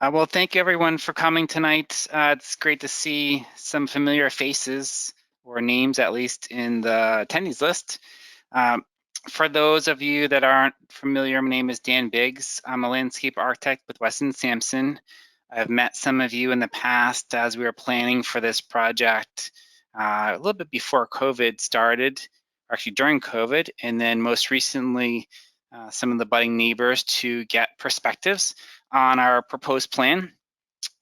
Well, thank you everyone for coming tonight. It's great to see some familiar faces, or names at least, in the attendees list. Um, for those of you that aren't familiar, my name is Dan Biggs. I'm a landscape architect with Weston Sampson. I've met some of you in the past as we were planning for this project a little bit before COVID started, or actually during COVID, and then most recently some of the budding neighbors to get perspectives on our proposed plan.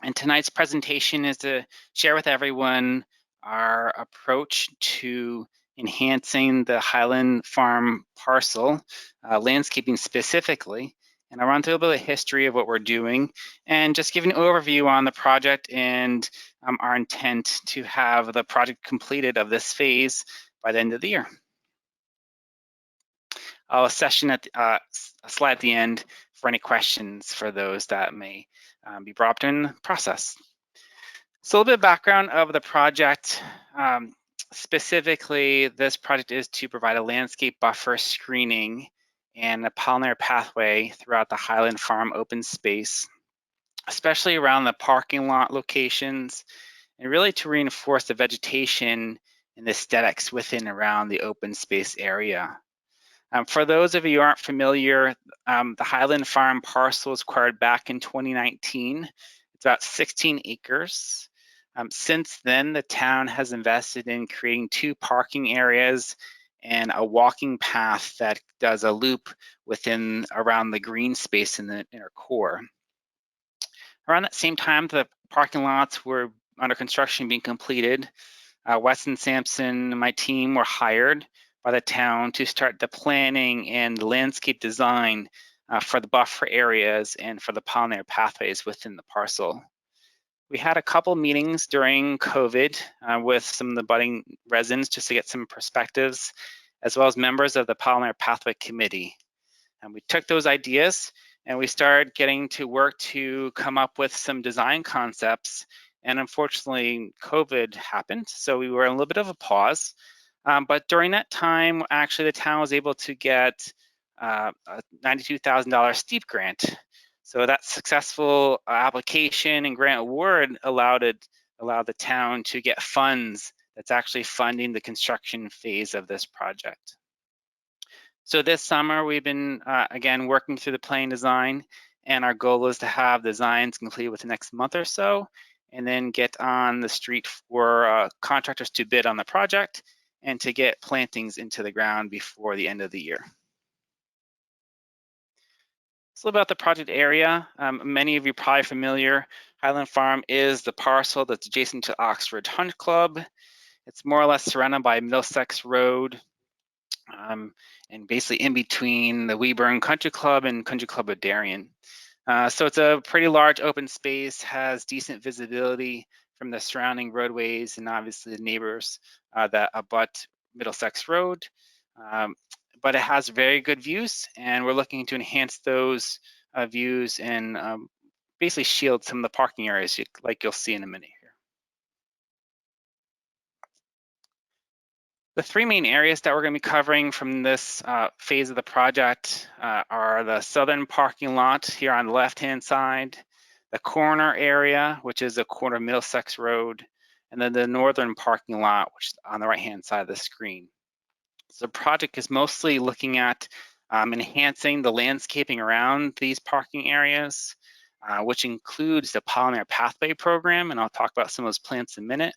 And tonight's presentation is to share with everyone our approach to enhancing the Highland Farm parcel, landscaping specifically. And I'll run through a bit of history of what we're doing and just give an overview on the project and our intent to have the project completed of this phase by the end of the year. I'll have a session at a slide at the end for any questions for those that may be brought up during the process. So a little bit of background of the project. Specifically, this project is to provide a landscape buffer screening and a pollinator pathway throughout the Highland Farm open space, especially around the parking lot locations, and really to reinforce the vegetation and the aesthetics within and around the open space area. For those of you who aren't familiar, the Highland Farm parcel was acquired back in 2019. It's about 16 acres. Since then, the town has invested in creating 2 parking areas and a walking path that does a loop around the green space in the inner core. Around that same time, the parking lots were under construction being completed. Weston Sampson and my team were hired by the town to start the planning and the landscape design for the buffer areas and for the pollinator pathways within the parcel. We had a couple meetings during COVID with some of the budding residents just to get some perspectives, as well as members of the Pollinator Pathway Committee. And we took those ideas and we started getting to work to come up with some design concepts. And unfortunately, COVID happened, so we were in a little bit of a pause. But during that time, actually, the town was able to get a $92,000 STEEP grant. So that successful application and grant award allowed the town to get funds that's actually funding the construction phase of this project. So this summer, we've been, again, working through the plan design, and our goal is to have designs complete within the next month or so, and then get on the street for contractors to bid on the project and to get plantings into the ground before the end of the year. So about the project area, many of you are probably familiar. Highland Farm is the parcel that's adjacent to Oxford Hunt Club. It's more or less surrounded by Middlesex Road, and basically in between the Weeburn Country Club and Country Club of Darien. So it's a pretty large open space, has decent visibility from the surrounding roadways and obviously the neighbors that abut Middlesex Road. But it has very good views, and we're looking to enhance those views and basically shield some of the parking areas like you'll see in a minute here. The 3 main areas that we're going to be covering from this phase of the project are the southern parking lot here on the left-hand side, the corner area, which is the corner of Middlesex Road, and then the northern parking lot, which is on the right-hand side of the screen. So the project is mostly looking at enhancing the landscaping around these parking areas, which includes the pollinator pathway program, and I'll talk about some of those plants in a minute.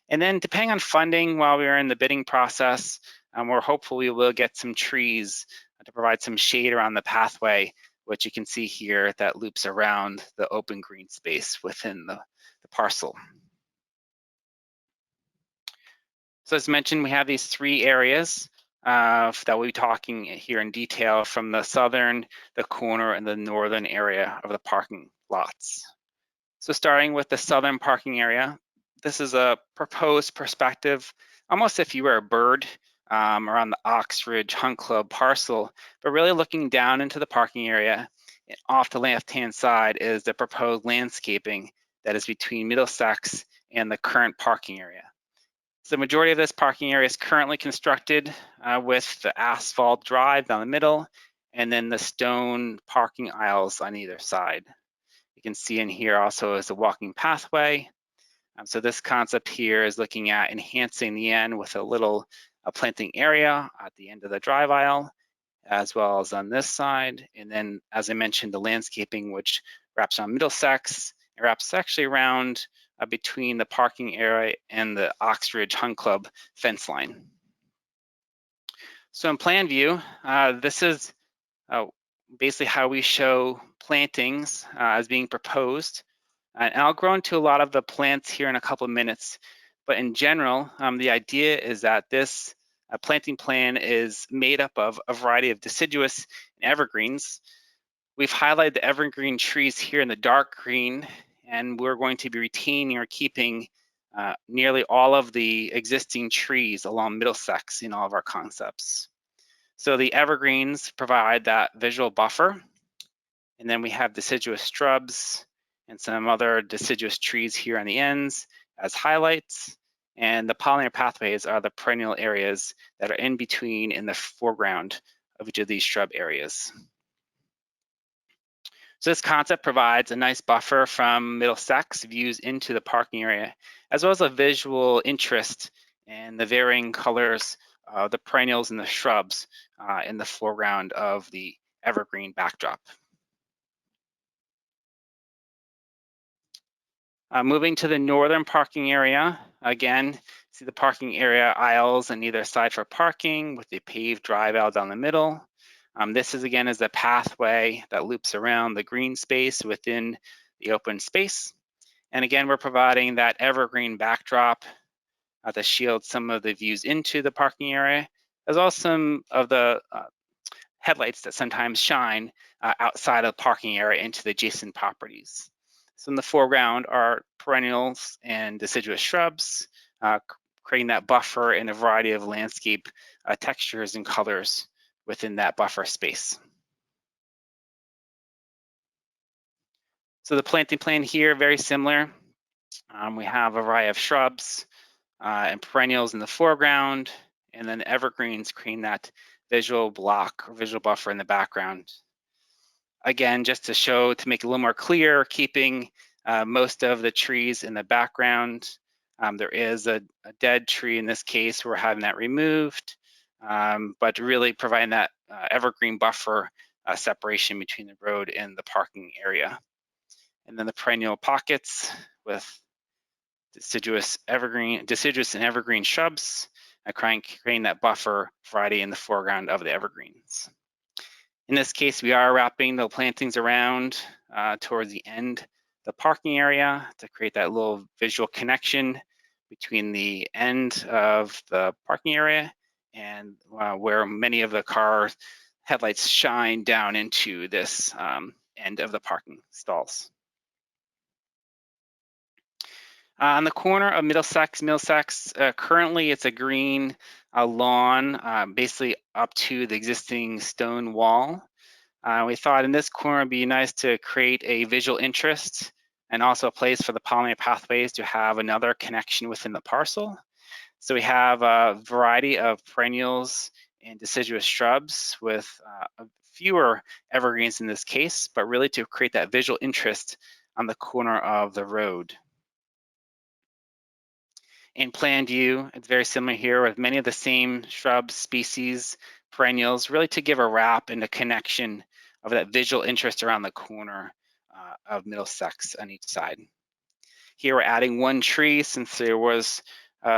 And then depending on funding while we are in the bidding process, we're hopeful we will get some trees to provide some shade around the pathway, which you can see here that loops around the open green space within the parcel. So as mentioned, we have these 3 areas that we'll be talking here in detail from the southern, the corner, and the northern area of the parking lots. So starting with the southern parking area, this is a proposed perspective, almost if you were a bird around the Oxford Hunt Club parcel, but really looking down into the parking area. And off the left-hand side is the proposed landscaping that is between Middlesex and the current parking area. So the majority of this parking area is currently constructed with the asphalt drive down the middle and then the stone parking aisles on either side. You can see in here also is a walking pathway. So this concept here is looking at enhancing the end with a little planting area at the end of the drive aisle, as well as on this side. And then, as I mentioned, the landscaping, which wraps on Middlesex. It wraps actually around between the parking area and the Oxbridge Hunt Club fence line. So in plan view, this is basically how we show plantings as being proposed. And I'll go into a lot of the plants here in a couple of minutes, but in general, the idea is that this planting plan is made up of a variety of deciduous and evergreens. We've highlighted the evergreen trees here in the dark green, and we're going to be retaining or keeping nearly all of the existing trees along Middlesex in all of our concepts. So the evergreens provide that visual buffer, and then we have deciduous shrubs and some other deciduous trees here on the ends as highlights. And the pollinator pathways are the perennial areas that are in between in the foreground of each of these shrub areas. So this concept provides a nice buffer from Middlesex views into the parking area, as well as a visual interest in the varying colors of the perennials and the shrubs in the foreground of the evergreen backdrop. Moving to the northern parking area, again, see the parking area aisles on either side for parking with the paved drive aisle down the middle. This is again is a pathway that loops around the green space within the open space. And again, we're providing that evergreen backdrop to shield some of the views into the parking area, as well as some of the headlights that sometimes shine outside of the parking area into the adjacent properties. So in the foreground are perennials and deciduous shrubs, creating that buffer in a variety of landscape textures and colors within that buffer space. So the planting plan here, very similar. We have a variety of shrubs and perennials in the foreground, and then evergreens creating that visual block or visual buffer in the background. Again, just to show, to make it a little more clear, keeping most of the trees in the background. There is a dead tree in this case, we're having that removed, but really providing that evergreen buffer separation between the road and the parking area. And then the perennial pockets with deciduous and evergreen shrubs, creating that buffer variety in the foreground of the evergreens. In this case, we are wrapping the plantings around towards the end, the parking area, to create that little visual connection between the end of the parking area and where many of the car headlights shine down into this end of the parking stalls. On the corner of Middlesex, currently it's a green lawn, basically up to the existing stone wall. We thought in this corner it'd be nice to create a visual interest and also a place for the pollinator pathways to have another connection within the parcel. So we have a variety of perennials and deciduous shrubs with fewer evergreens in this case, but really to create that visual interest on the corner of the road. In plan view, it's very similar here with many of the same shrubs, species, perennials, really to give a wrap and a connection of that visual interest around the corner of Middlesex on each side. Here we're adding one tree since there was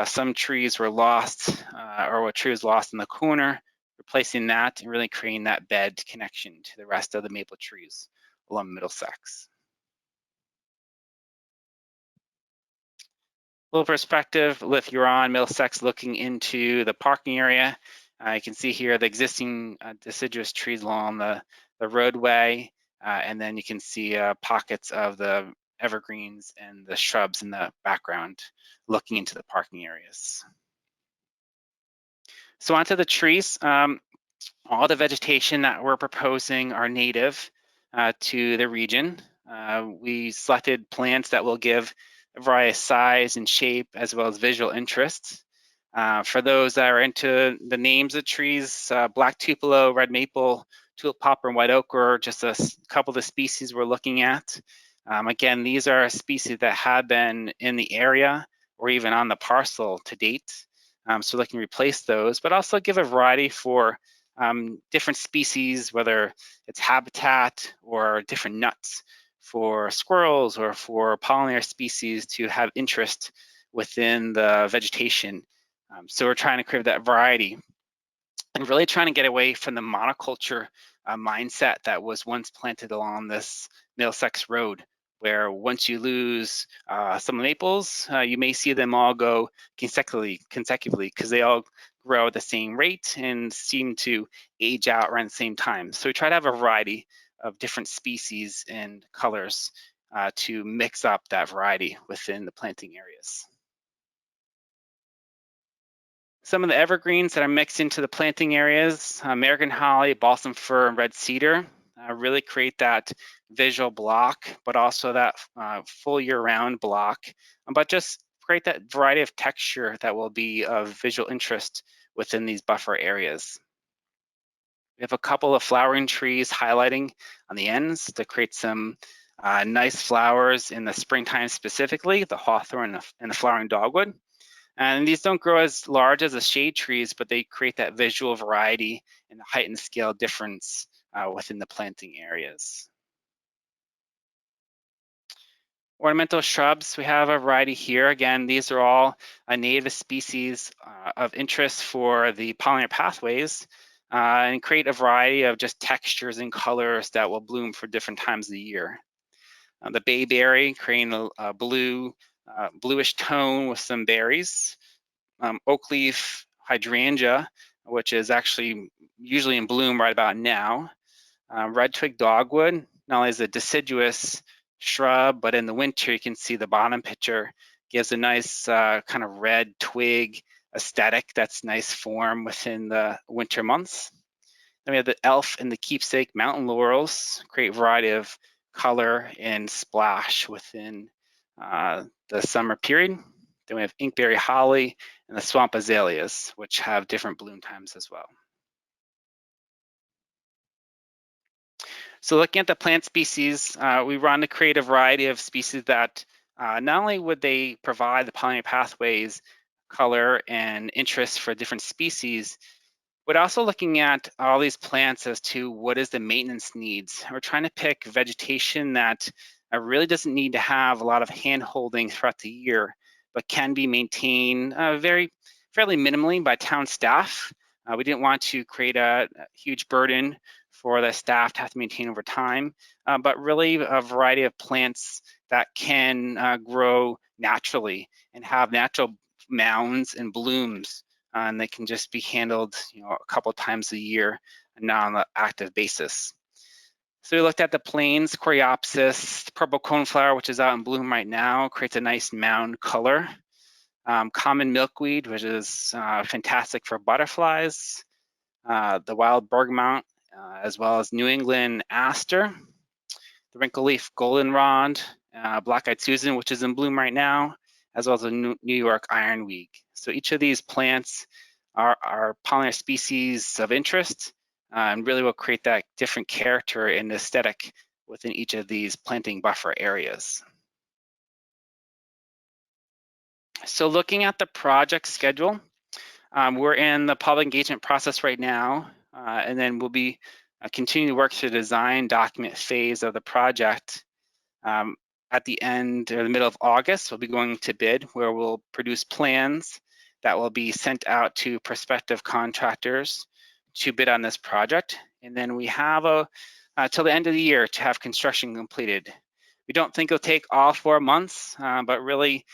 some trees were lost or a tree was lost in the corner, replacing that and really creating that bed connection to the rest of the maple trees along Middlesex. Little perspective, if you're on Middlesex looking into the parking area, you can see here the existing deciduous trees along the roadway, and then you can see pockets of the evergreens and the shrubs in the background looking into the parking areas. So onto the trees. All the vegetation that we're proposing are native to the region. We selected plants that will give a variety of size and shape as well as visual interests. For those that are into the names of trees, black tupelo, red maple, tulip poplar, and white oak are just a couple of the species we're looking at. Again, these are species that have been in the area or even on the parcel to date. So they can replace those, but also give a variety for different species, whether it's habitat or different nuts for squirrels or for pollinator species to have interest within the vegetation. So we're trying to create that variety and really trying to get away from the monoculture mindset that was once planted along this Middlesex Road, where once you lose some maples, you may see them all go consecutively because they all grow at the same rate and seem to age out around the same time. So we try to have a variety of different species and colors to mix up that variety within the planting areas. Some of the evergreens that are mixed into the planting areas, American holly, balsam fir, and red cedar, really create that visual block, but also that full year-round block, but just create that variety of texture that will be of visual interest within these buffer areas. We have a couple of flowering trees highlighting on the ends to create some nice flowers in the springtime specifically, the hawthorn and the flowering dogwood. And these don't grow as large as the shade trees, but they create that visual variety and the height and scale difference within the planting areas. Ornamental shrubs, we have a variety here. Again, these are all native species of interest for the pollinator pathways and create a variety of just textures and colors that will bloom for different times of the year. The bayberry creating a bluish tone with some berries. Oak leaf hydrangea, which is actually usually in bloom right about now. Red twig dogwood, not only is a deciduous shrub, but in the winter you can see the bottom picture gives a nice kind of red twig aesthetic that's nice form within the winter months. Then we have the elf and the keepsake mountain laurels, create a variety of color and splash within the summer period. Then we have inkberry holly and the swamp azaleas, which have different bloom times as well. So looking at the plant species, we want to create a variety of species that not only would they provide the pollinator pathways, color, and interest for different species, but also looking at all these plants as to what is the maintenance needs. We're trying to pick vegetation that really doesn't need to have a lot of hand holding throughout the year, but can be maintained fairly minimally by town staff. We didn't want to create a huge burden for the staff to have to maintain over time, but really a variety of plants that can grow naturally and have natural mounds and blooms, and they can just be handled, a couple times a year and not on an active basis. So we looked at the plains, coreopsis, purple coneflower, which is out in bloom right now, creates a nice mound color. Common milkweed, which is fantastic for butterflies. The wild bergamot, as well as New England aster. The wrinkle leaf goldenrod, black-eyed Susan, which is in bloom right now, as well as the New York ironweed. So each of these plants are pollinator species of interest and really will create that different character and aesthetic within each of these planting buffer areas. So looking at the project schedule, we're in the public engagement process right now, and then we'll be continuing to work through the design document phase of the project. At the end or the middle of August, we'll be going to bid, where we'll produce plans that will be sent out to prospective contractors to bid on this project. And then we have till the end of the year to have construction completed. We don't think it'll take all 4 months, but really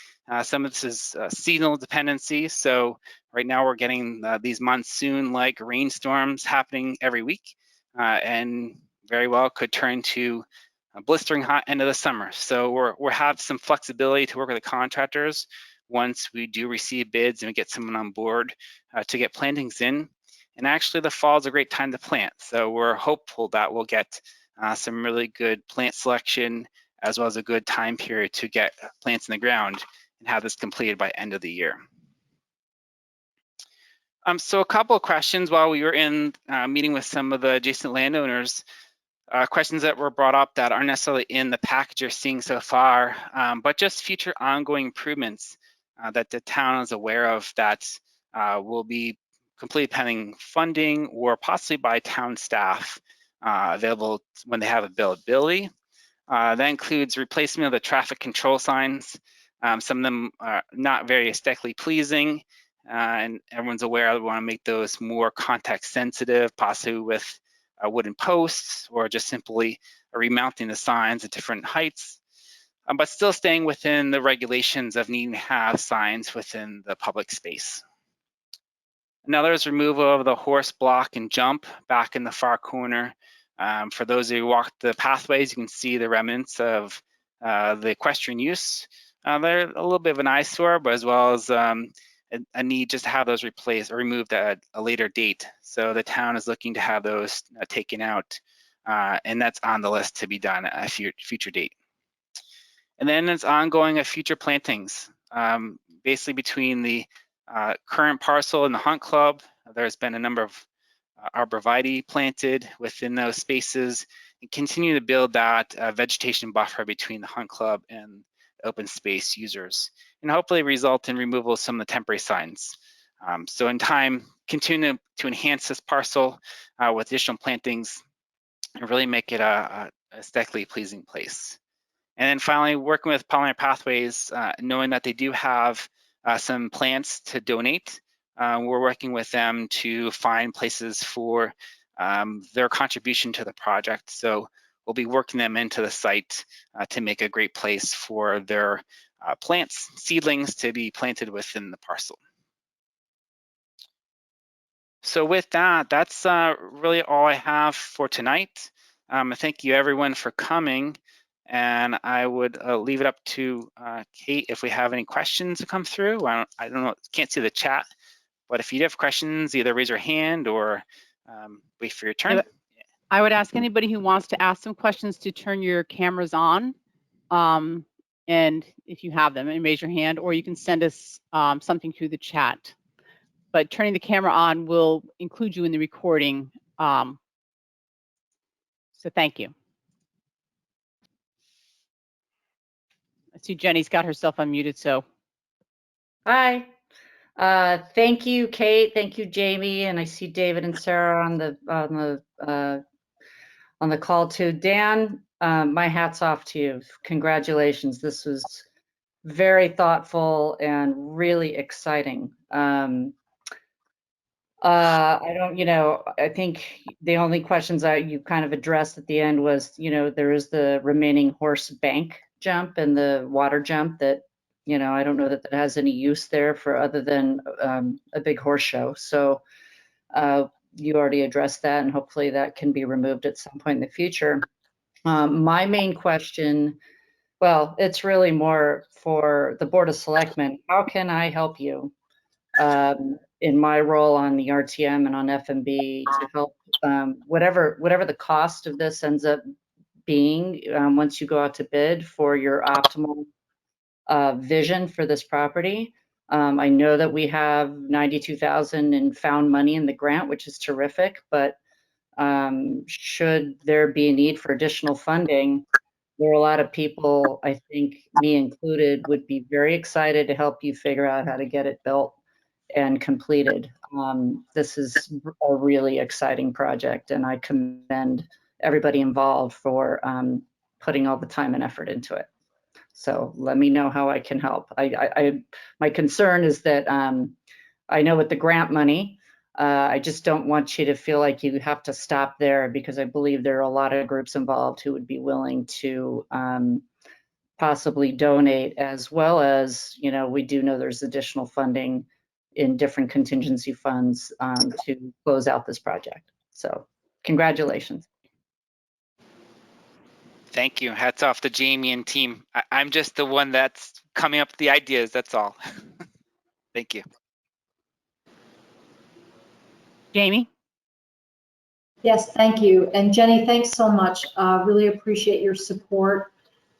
some of this is seasonal dependency. So right now we're getting these monsoon-like rainstorms happening every week, and very well could turn to a blistering hot end of the summer. So we'll have some flexibility to work with the contractors once we do receive bids and we get someone on board to get plantings in. And actually the fall is a great time to plant. So we're hopeful that we'll get some really good plant selection as well as a good time period to get plants in the ground and have this completed by end of the year. So a couple of questions while we were in meeting with some of the adjacent landowners. questions that were brought up that aren't necessarily in the package you're seeing so far, but just future ongoing improvements that the town is aware of that will be completely pending funding or possibly by town staff available when they have availability. That includes replacement of the traffic control signs. Some of them are not very aesthetically pleasing, and everyone's aware we want to make those more context sensitive, possibly with wooden posts or just simply remounting the signs at different heights, but still staying within the regulations of needing to have signs within the public space. Another is removal of the horse block and jump back in the far corner. For those who walk the pathways, you can see the remnants of the equestrian use. They're a little bit of an eyesore, but as well as a need just to have those replaced or removed at a later date. So the town is looking to have those taken out, and that's on the list to be done at a future date. And then it's ongoing of future plantings, basically between the current parcel and the Hunt Club. There's been a number of arborvitae planted within those spaces and continue to build that vegetation buffer between the Hunt Club and open space users, and hopefully result in removal of some of the temporary signs. So in time, continue to enhance this parcel with additional plantings and really make it a aesthetically pleasing place. And then finally, working with Pollinator Pathways, knowing that they do have some plants to donate, we're working with them to find places for their contribution to the project. So we'll be working them into the site to make a great place for their plants, seedlings to be planted within the parcel. So with that, that's really all I have for tonight. Thank you everyone for coming. And I would leave it up to Kate if we have any questions to come through. I don't know, can't see the chat, but if you have questions, either raise your hand or wait for your turn. Yeah, I would ask anybody who wants to ask some questions to turn your cameras on. And if you have them, and raise your hand, or you can send us something through the chat. But turning the camera on will include you in the recording. So thank you. I see Jenny's got herself unmuted, so. Hi. Thank you, Kate. Thank you, Jamie. And I see David and Sarah on the call too. Dan, my hat's off to you. Congratulations. This was very thoughtful and really exciting. I think the only questions that you kind of addressed at the end was, there is the remaining horse bank jump and the water jump that, I don't know that that has any use there for other than a big horse show. So you already addressed that, and hopefully that can be removed at some point in the future. My main question, well, it's really more for the Board of Selectmen. How can I help you in my role on the RTM and on FMB to help whatever the cost of this ends up being once you go out to bid for your optimal vision for this property? I know that we have $92,000 in found money in the grant, which is terrific, but should there be a need for additional funding, there are a lot of people, I think me included, would be very excited to help you figure out how to get it built and completed. This is a really exciting project, and I commend everybody involved for putting all the time and effort into it. So let me know how I can help. My concern is that I know with the grant money, I just don't want you to feel like you have to stop there, because I believe there are a lot of groups involved who would be willing to possibly donate, as well as, we do know there's additional funding in different contingency funds to close out this project. So congratulations. Thank you. Hats off to Jamie and team. I'm just the one that's coming up with the ideas, that's all. Thank you. Jamie? Yes, thank you. And Jenny, thanks so much. Really appreciate your support.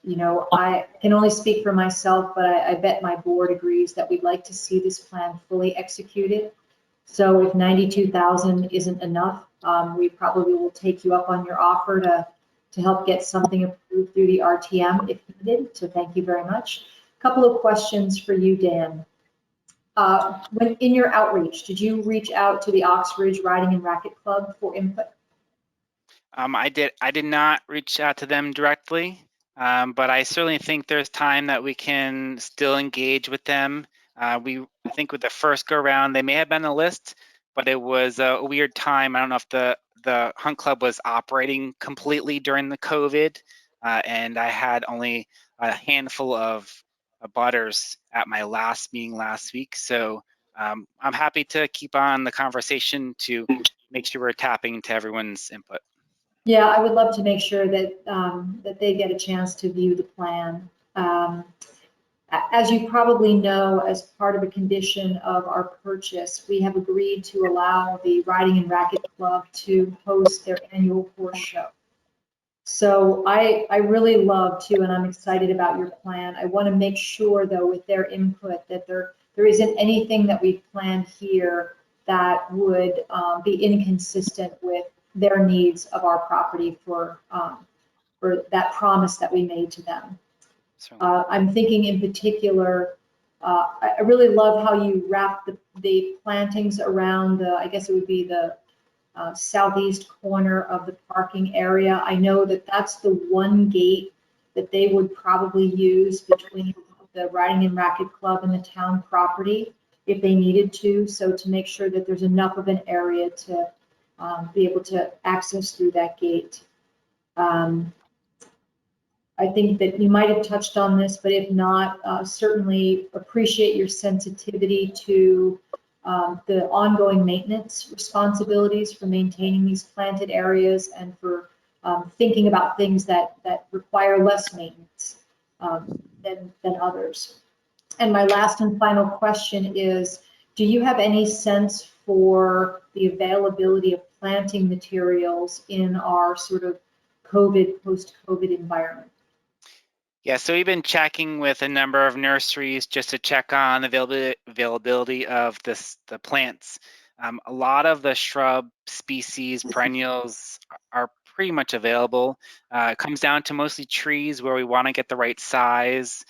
I can only speak for myself, but I bet my board agrees that we'd like to see this plan fully executed. So if 92,000 isn't enough, we probably will take you up on your offer to to help get something approved through the RTM if needed. So thank you very much. A couple of questions for you, Dan. When in your outreach, did you reach out to the Oxbridge Riding and Racquet Club for input? I did not reach out to them directly, but I certainly think there's time that we can still engage with them. I think with the first go round, they may have been on the list, but it was a weird time. I don't know if the hunt club was operating completely during the COVID, and I had only a handful of abutters at my last meeting last week. So I'm happy to keep on the conversation to make sure we're tapping into everyone's input. Yeah, I would love to make sure that that they get a chance to view the plan. As you probably know, as part of a condition of our purchase, we have agreed to allow the Riding and Racquet Club to host their annual horse show. So I really love to, and I'm excited about your plan. I want to make sure, though, with their input, that there isn't anything that we've planned here that would be inconsistent with their needs of our property for that promise that we made to them. I'm thinking in particular, I really love how you wrap the plantings around the, I guess it would be the southeast corner of the parking area. I know that that's the one gate that they would probably use between the Riding and Racquet Club and the town property if they needed to. So to make sure that there's enough of an area to be able to access through that gate. I think that you might have touched on this, but if not, certainly appreciate your sensitivity to the ongoing maintenance responsibilities for maintaining these planted areas and for thinking about things that require less maintenance than others. And my last and final question is, do you have any sense for the availability of planting materials in our sort of COVID, post-COVID environment? Yeah, so we've been checking with a number of nurseries just to check on the availability of the plants. A lot of the shrub species, perennials, are pretty much available. It comes down to mostly trees where we want to get the right size.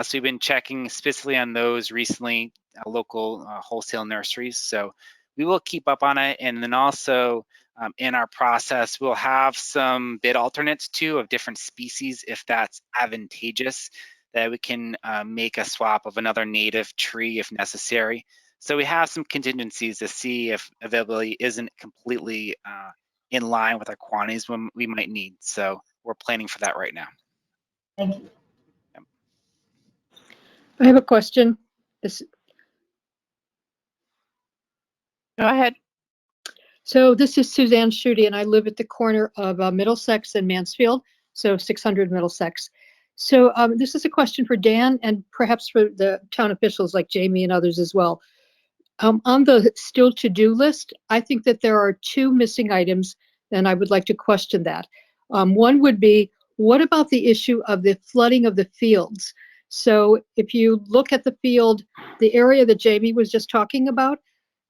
So we've been checking specifically on those recently, local wholesale nurseries. So we will keep up on it. And then also in our process, we'll have some bid alternates too of different species if that's advantageous, that we can make a swap of another native tree if necessary. So we have some contingencies to see if availability isn't completely in line with our quantities we might need. So we're planning for that right now. Thank you. Yep. I have a question. Go ahead. So this is Suzanne Schutte, and I live at the corner of Middlesex and Mansfield, so 600 Middlesex. So this is a question for Dan and perhaps for the town officials like Jamie and others as well. On the still to-do list, I think that there are two missing items, and I would like to question that. One would be, what about the issue of the flooding of the fields? So if you look at the field, the area that Jamie was just talking about,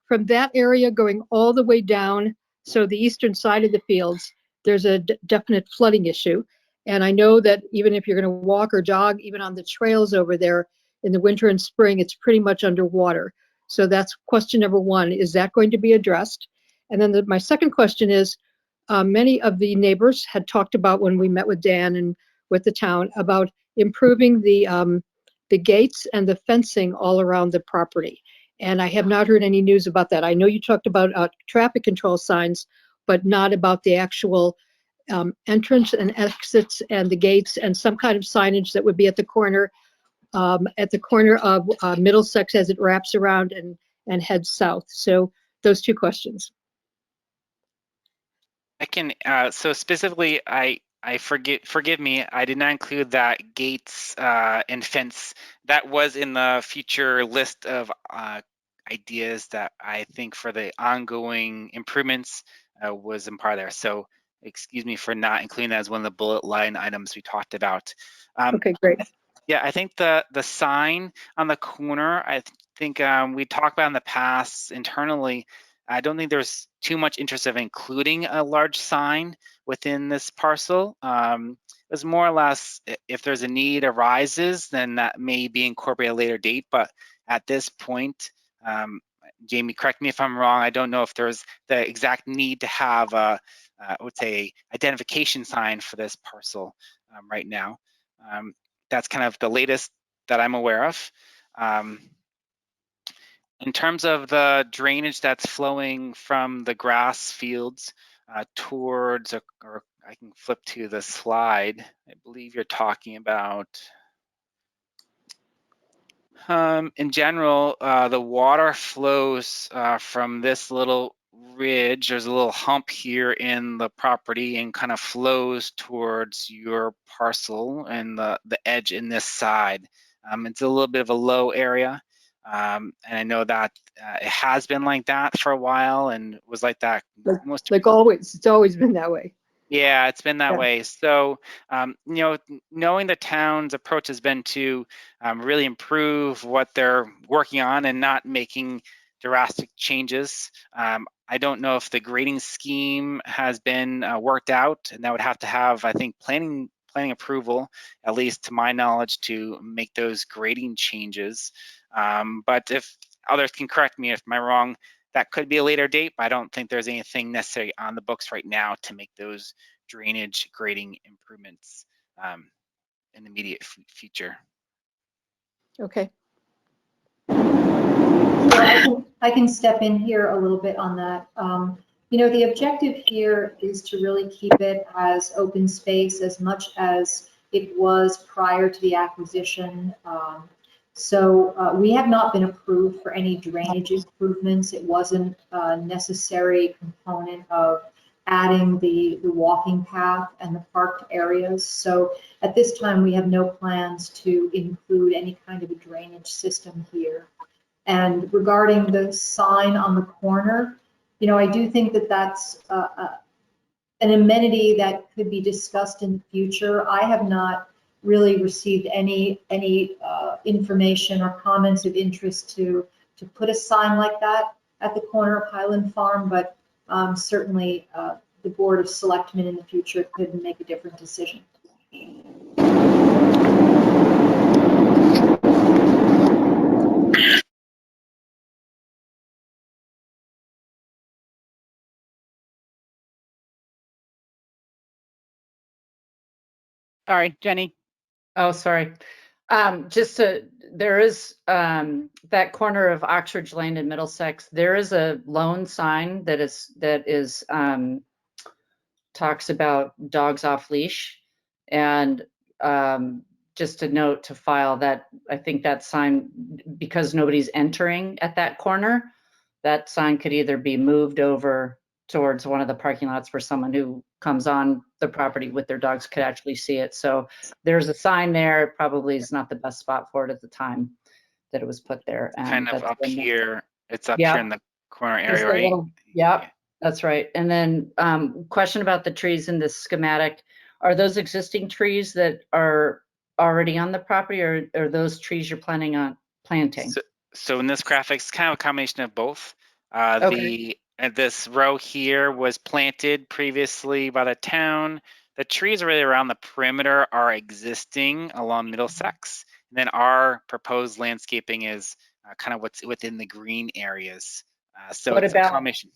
from that area going all the way down, so the eastern side of the fields, there's a definite flooding issue. And I know that even if you're going to walk or jog, even on the trails over there in the winter and spring, it's pretty much underwater. So that's question number one. Is that going to be addressed? And then my second question is, many of the neighbors had talked about when we met with Dan and with the town about improving the gates and the fencing all around the property. And I have not heard any news about that. I know you talked about traffic control signs, but not about the actual entrance and exits and the gates and some kind of signage that would be at the corner of Middlesex as it wraps around and heads south. So those two questions. I can, so specifically, forgive me, I did not include that gates and fence. That was in the future list of ideas that I think for the ongoing improvements was in part there. So excuse me for not including that as one of the bullet line items we talked about. Okay, great. Yeah, I think the sign on the corner, I think we talked about in the past internally, I don't think there's too much interest of including a large sign within this parcel. It was more or less, if there's a need arises, then that may be incorporated at a later date. But at this point, Jamie, correct me if I'm wrong, I don't know if there's the exact need to have a, I would say, identification sign for this parcel right now. That's kind of the latest that I'm aware of. In terms of the drainage that's flowing from the grass fields towards, or I can flip to the slide. I believe you're talking about, in general, the water flows from this little ridge. There's a little hump here in the property and kind of flows towards your parcel and the edge in this side. It's a little bit of a low area. And I know that it has been like that for a while and was like that Like always, it's always been that way. Yeah, it's been that Yeah. way. So, knowing the town's approach has been to really improve what they're working on and not making drastic changes. I don't know if the grading scheme has been worked out, and that would have to have, I think, planning approval, at least to my knowledge, to make those grading changes. But if others can correct me if I'm wrong, that could be a later date, but I don't think there's anything necessary on the books right now to make those drainage grading improvements in the immediate future. Okay. I can step in here a little bit on that. The objective here is to really keep it as open space as much as it was prior to the acquisition. So we have not been approved for any drainage improvements. It wasn't a necessary component of adding the walking path and the parked areas. So at this time, we have no plans to include any kind of a drainage system here. And regarding the sign on the corner, I do think that that's an amenity that could be discussed in the future. I have not really received any information or comments of interest to put a sign like that at the corner of Highland Farm, but certainly the Board of Selectmen in the future could make a different decision. Sorry, Jenny. Oh, sorry. There is that corner of Oxford Lane in Middlesex. There is a lone sign that talks about dogs off leash, and just a note to file that I think that sign, because nobody's entering at that corner, that sign could either be moved over towards one of the parking lots where someone who comes on the property with their dogs could actually see it. So there's a sign there. It probably is not the best spot for it at the time that it was put there. Kind of up here. It's up Yeah. here in the corner area, right? Yeah, that's right. And then question about the trees in this schematic. Are those existing trees that are already on the property, or are those trees you're planning on planting? So in this graphic, it's kind of a combination of both. Okay. This row here was planted previously by the town. The trees really around the perimeter are existing along Middlesex. And then our proposed landscaping is kind of what's within the green areas. So it's a combination.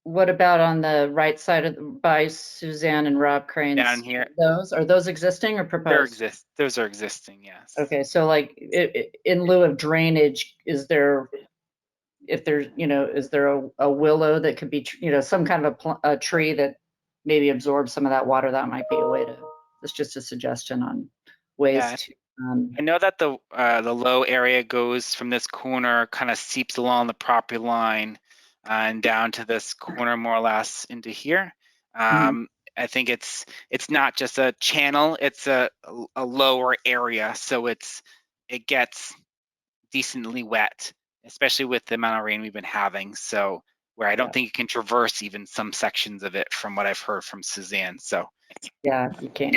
What about on the right side by Suzanne and Rob Crane's? Down here. Are those existing or proposed? Those are existing, yes. Okay, so like in lieu of drainage, is there a willow that could be, some kind of a tree that maybe absorbs some of that water? That might be a way to, it's just a suggestion on ways to. I know that the low area goes from this corner, kind of seeps along the property line and down to this corner more or less into here. I think it's not just a channel, it's a lower area. So it gets decently wet, especially with the amount of rain we've been having. So where I don't think you can traverse even some sections of it from what I've heard from Suzanne. So yeah, you can.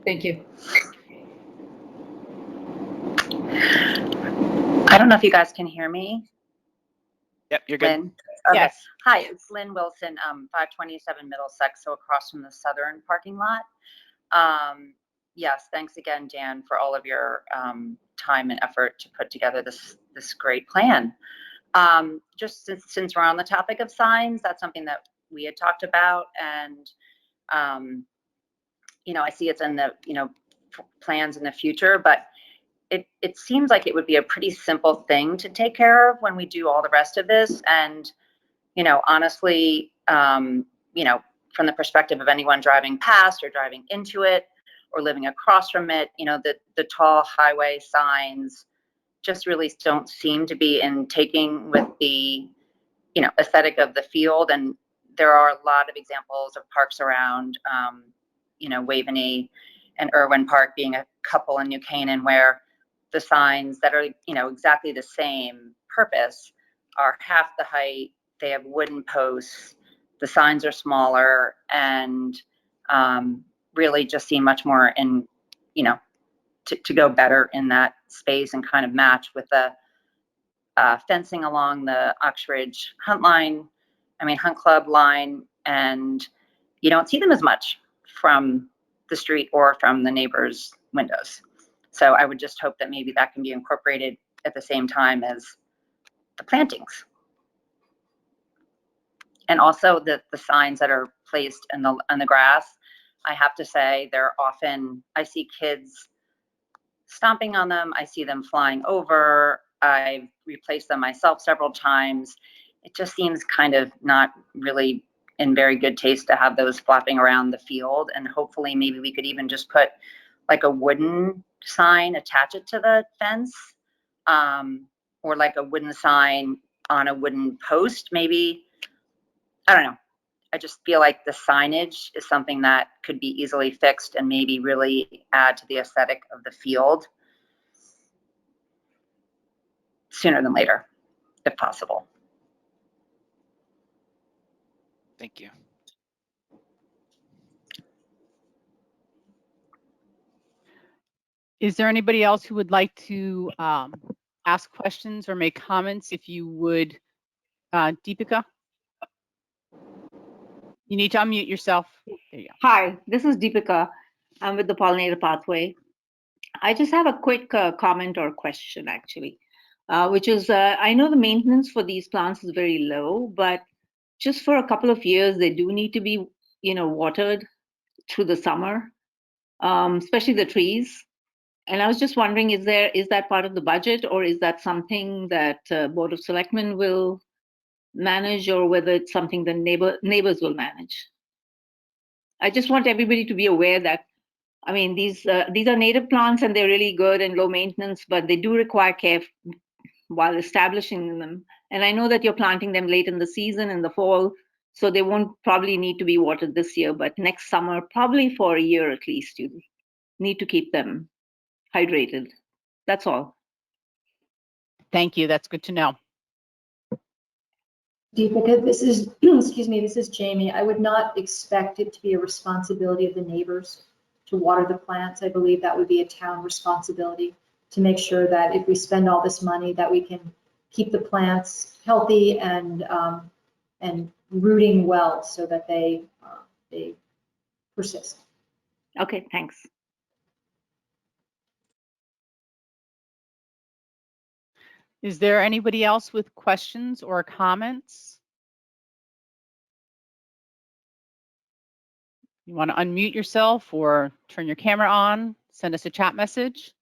Thank you. I don't know if you guys can hear me. Yep, you're good. Lynn? Okay. Yes. Hi, it's Lynn Wilson, 527 Middlesex, so across from the southern parking lot. Yes, thanks again, Dan, for all of your time and effort to put together this great plan. Just since we're on the topic of signs, that's something that we had talked about, and you know, I see it's in the plans in the future, but it seems like it would be a pretty simple thing to take care of when we do all the rest of this. And honestly, from the perspective of anyone driving past or driving into it or living across from it, the tall highway signs just really don't seem to be in taking with the aesthetic of the field. And there are a lot of examples of parks around Waveney and Irwin Park being a couple in New Canaan, where the signs that are exactly the same purpose are half the height. They have wooden posts. The signs are smaller, and really just seem much more in to go better in that space and kind of match with the fencing along the Oxbridge Hunt Club line. And you don't see them as much from the street or from the neighbors' windows. So I would just hope that maybe that can be incorporated at the same time as the plantings. And also the signs that are placed on the grass, I have to say, I see kids stomping on them. I see them flying over. I've replaced them myself several times. It just seems kind of not really in very good taste to have those flapping around the field. And hopefully maybe we could even just put like a wooden sign, attach it to the fence, or like a wooden sign on a wooden post, maybe. I don't know. I just feel like the signage is something that could be easily fixed and maybe really add to the aesthetic of the field sooner than later, if possible. Thank you. Is there anybody else who would like to ask questions or make comments? If you would, Deepika, you need to unmute yourself. There you go. Hi, this is Deepika. I'm with the Pollinator Pathway. I just have a quick comment or question, actually, which is I know the maintenance for these plants is very low, but just for a couple of years, they do need to be, watered through the summer, especially the trees. And I was just wondering, is that part of the budget, or is that something that Board of Selectmen will manage, or whether it's something the neighbors will manage? I just want everybody to be aware that, I mean, these are native plants and they're really good and low maintenance, but they do require care while establishing them. And I know that you're planting them late in the season, in the fall, so they won't probably need to be watered this year, but next summer, probably for a year at least, you need to keep them hydrated. That's all. Thank you. That's good to know. Deepika, this is, excuse me, this is Jamie. I would not expect it to be a responsibility of the neighbors to water the plants. I believe that would be a town responsibility to make sure that if we spend all this money, that we can keep the plants healthy and rooting well so that they persist. Okay, thanks. Is there anybody else with questions or comments? You want to unmute yourself or turn your camera on, send us a chat message.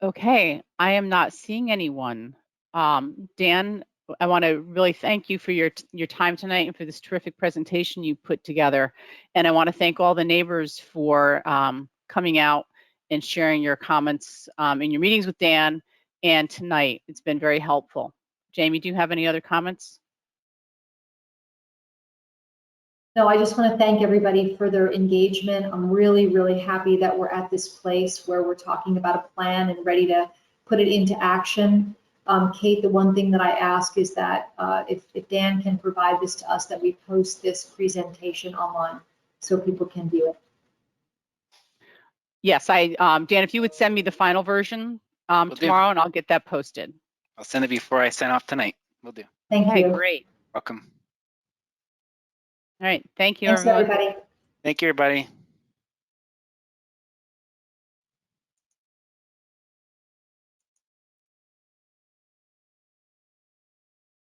Okay, I am not seeing anyone. Dan, I want to really thank you for your time tonight and for this terrific presentation you put together. And I want to thank all the neighbors for coming out and sharing your comments in your meetings with Dan and tonight. It's been very helpful. Jamie, do you have any other comments? No, I just want to thank everybody for their engagement. I'm really, really happy that we're at this place where we're talking about a plan and ready to put it into action. Kate, the one thing that I ask is that if Dan can provide this to us, that we post this presentation online so people can view it. Yes, Dan, if you would send me the final version Will do. tomorrow, and I'll get that posted. I'll send it before I sign off tonight. Will do. Thank Okay, you. great. Welcome. All right, thank you, Thanks, everyone. everybody. Thank you, everybody.